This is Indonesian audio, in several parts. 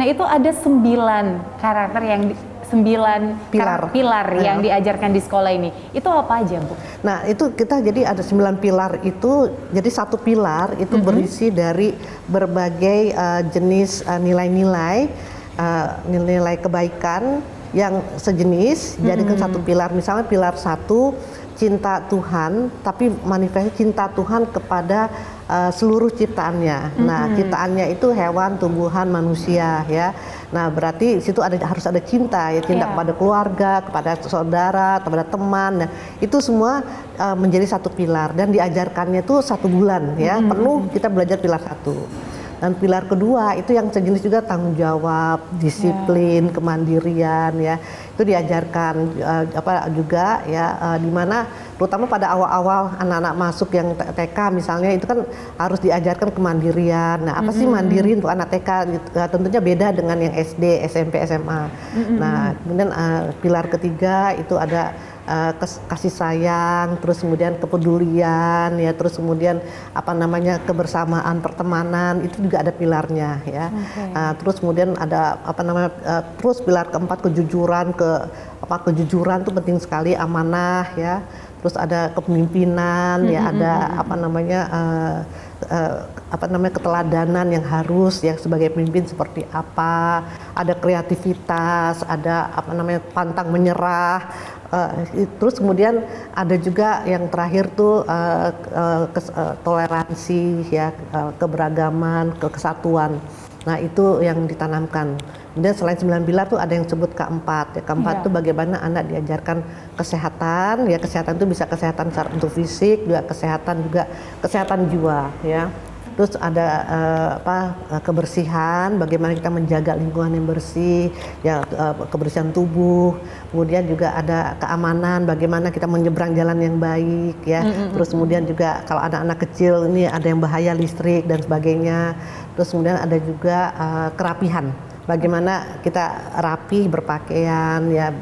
Nah itu ada 9 karakter yang 9 pilar yang diajarkan di sekolah ini. Itu apa aja, Bu? Nah, itu kita jadi ada 9 pilar itu. Jadi satu pilar itu berisi dari berbagai jenis nilai-nilai nilai kebaikan yang sejenis. Jadikan satu pilar. Misalnya pilar 1 cinta Tuhan, tapi manifestasi cinta Tuhan kepada seluruh ciptaannya. Nah, ciptaannya itu hewan, tumbuhan, manusia ya. Nah, berarti situ harus ada cinta ya, cinta kepada keluarga, kepada saudara, kepada teman. Nah, itu semua menjadi satu pilar dan diajarkannya itu 1 bulan ya. Penuh kita belajar pilar 1. Dan pilar kedua itu yang sejenis juga tanggung jawab, disiplin, kemandirian ya. Itu diajarkan juga ya, di mana terutama pada awal-awal anak-anak masuk yang TK misalnya itu kan harus diajarkan kemandirian. Nah, apa sih mandiri untuk anak TK? Tentunya beda dengan yang SD, SMP, SMA. Nah, kemudian pilar ketiga itu ada kasih sayang, terus kemudian kepedulian ya, terus kemudian kebersamaan, pertemanan, itu juga ada pilarnya ya. Terus kemudian ada terus pilar keempat kejujuran, kejujuran itu penting sekali, amanah ya. Terus ada kepemimpinan ya, ada keteladanan yang harus yang sebagai pemimpin seperti apa, ada kreativitas, ada pantang menyerah. Terus kemudian ada juga yang terakhir tuh toleransi ya, keberagaman, kesatuan. Nah, itu yang ditanamkan. Kemudian selain 9 pilar tuh ada yang sebut keempat. Ya, keempat tuh bagaimana anak diajarkan kesehatan. Ya, kesehatan itu bisa kesehatan untuk fisik, juga kesehatan jiwa ya. Terus ada kebersihan, bagaimana kita menjaga lingkungan yang bersih, ya, kebersihan tubuh. Kemudian juga ada keamanan, bagaimana kita menyeberang jalan yang baik, ya. Terus kemudian juga kalau anak-anak kecil ini ada yang bahaya listrik dan sebagainya. Terus kemudian ada juga kerapihan. Bagaimana kita rapi berpakaian, ya,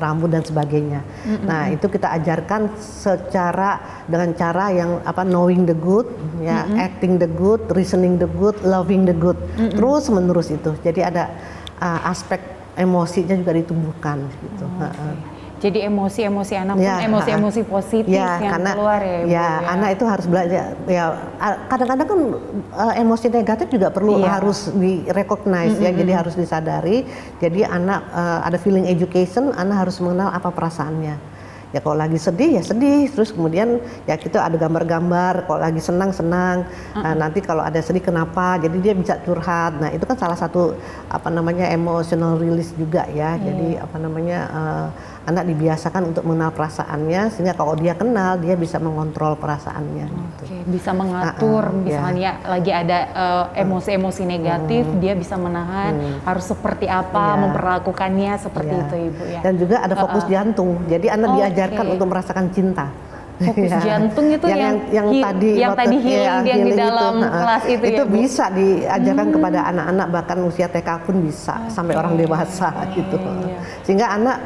rambut dan sebagainya. Nah, itu kita ajarkan dengan cara yang knowing the good, ya, acting the good, reasoning the good, loving the good. Terus menerus itu. Jadi ada aspek emosinya juga ditumbuhkan gitu. Jadi emosi-emosi anak pun emosi-emosi positif yang keluar ya, Ibu, ya. Anak itu harus belajar. Ya, kadang-kadang kan emosi negatif juga perlu harus di-recognize ya, jadi harus disadari. Jadi anak ada feeling education, anak harus mengenal apa perasaannya. Ya, kalau lagi sedih ya sedih, terus kemudian ya kita ada gambar-gambar, kalau lagi senang. Nanti kalau ada sedih kenapa, jadi dia bisa curhat. Nah, itu kan salah satu emotional release juga ya. Jadi anak dibiasakan untuk mengenal perasaannya, sehingga kalau dia kenal dia bisa mengontrol perasaannya. Bisa mengatur, misalnya lagi ada emosi-emosi negatif, dia bisa menahan, harus seperti apa memperlakukannya seperti itu, Ibu ya. Dan juga ada fokus jantung, jadi anak diajarkan untuk merasakan cinta. Fokus jantung itu yang tadi healing yang di dalam kelas itu ya, Bu? Bisa diajarkan kepada anak-anak, bahkan usia TK pun bisa sampai orang dewasa gitu. Sehingga anak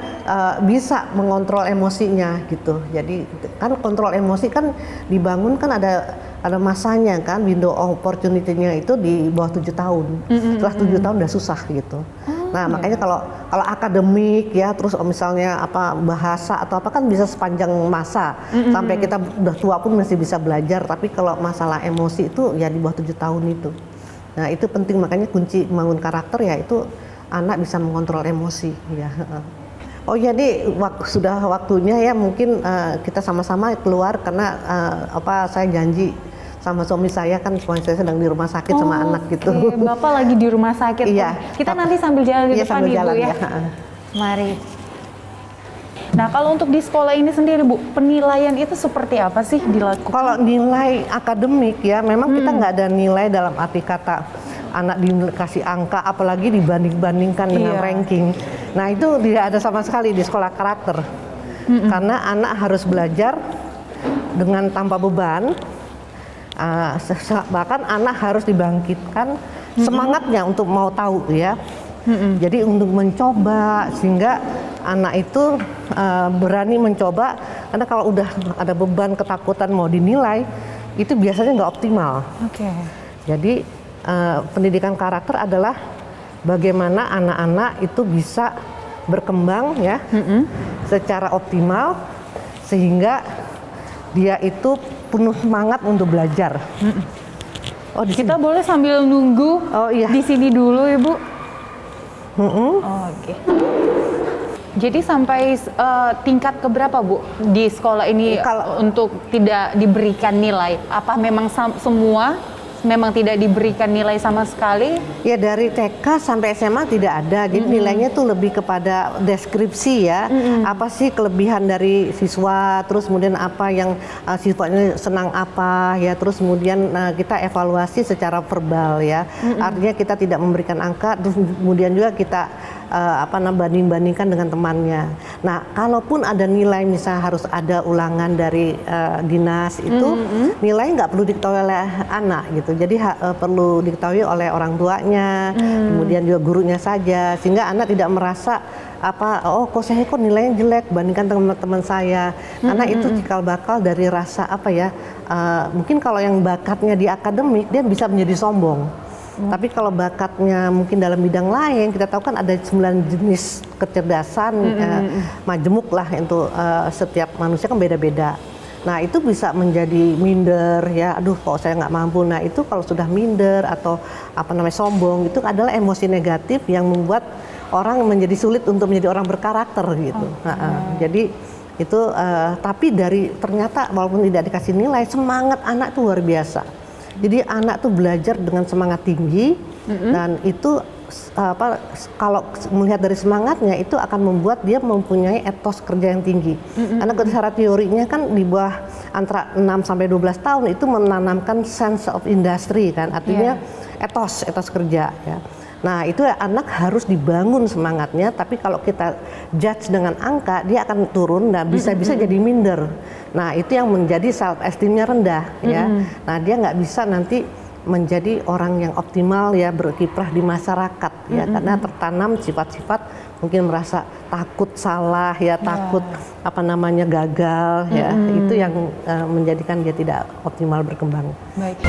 bisa mengontrol emosinya gitu. Jadi kan kontrol emosi kan dibangun kan ada masanya kan, window opportunity-nya itu di bawah 7 tahun. Setelah 7 tahun udah susah gitu. Nah, makanya kalau akademik ya, terus misalnya bahasa atau apa kan bisa sepanjang masa. Sampai kita udah tua pun masih bisa belajar, tapi kalau masalah emosi itu ya di bawah 7 tahun itu. Nah, itu penting, makanya kunci membangun karakter ya itu anak bisa mengontrol emosi ya. Oh, jadi sudah waktunya ya, mungkin kita sama-sama keluar karena saya janji sama suami saya, kan suami saya sedang di rumah sakit sama anak gitu. Bapak lagi di rumah sakit. Iya. Kita nanti sambil jalan di depan, Ibu ya. Mari. Nah, kalau untuk di sekolah ini sendiri, Bu, penilaian itu seperti apa sih dilakukan? Kalau nilai akademik ya, memang kita nggak ada nilai dalam arti kata anak dikasih angka, apalagi dibanding-bandingkan dengan ranking. Nah, itu tidak ada sama sekali di sekolah karakter. Karena anak harus belajar dengan tanpa beban. Bahkan anak harus dibangkitkan semangatnya untuk mau tahu ya. Jadi untuk mencoba, sehingga anak itu berani mencoba, karena kalau udah ada beban, ketakutan mau dinilai, itu biasanya nggak optimal. Jadi pendidikan karakter adalah bagaimana anak-anak itu bisa berkembang ya secara optimal sehingga dia itu penuh semangat untuk belajar. Oh, Kita boleh sambil nunggu di sini dulu, Ibu. Oke. Jadi sampai tingkat keberapa, Bu, di sekolah ini untuk tidak diberikan nilai? Apa memang semua memang tidak diberikan nilai sama sekali? Ya, dari TK sampai SMA tidak ada. Jadi nilainya tuh lebih kepada deskripsi ya. Apa sih kelebihan dari siswa, terus kemudian apa yang siswanya senang apa ya, terus kemudian kita evaluasi secara verbal ya. Artinya kita tidak memberikan angka, terus kemudian juga kita banding-bandingkan dengan temannya. Nah, kalaupun ada nilai misalnya harus ada ulangan dari dinas itu, nilai nggak perlu diketahui oleh anak gitu. Jadi perlu diketahui oleh orang tuanya, kemudian juga gurunya saja, sehingga anak tidak merasa kok saya kok nilainya jelek bandingkan teman-teman saya. Karena itu cikal bakal dari rasa mungkin kalau yang bakatnya di akademik dia bisa menjadi sombong. Tapi kalau bakatnya mungkin dalam bidang lain, kita tahu kan ada 9 jenis kecerdasan, majemuk lah untuk setiap manusia kan beda-beda. Nah, itu bisa menjadi minder ya, aduh kok saya nggak mampu. Nah, itu kalau sudah minder atau sombong, itu adalah emosi negatif yang membuat orang menjadi sulit untuk menjadi orang berkarakter gitu. Jadi itu tapi ternyata walaupun tidak dikasih nilai, semangat anak itu luar biasa. Jadi anak tuh belajar dengan semangat tinggi dan itu kalau melihat dari semangatnya itu akan membuat dia mempunyai etos kerja yang tinggi. Karena secara teorinya kan di bawah antara 6 sampai 12 tahun itu menanamkan sense of industry kan, artinya etos kerja ya. Nah, itu anak harus dibangun semangatnya, tapi kalau kita judge dengan angka, dia akan turun dan bisa-bisa jadi minder. Nah, itu yang menjadi self esteemnya rendah ya. Nah, dia nggak bisa nanti menjadi orang yang optimal ya, berkiprah di masyarakat ya, karena tertanam sifat-sifat mungkin merasa takut salah ya, takut gagal ya. Itu yang menjadikan dia tidak optimal berkembang. Baik.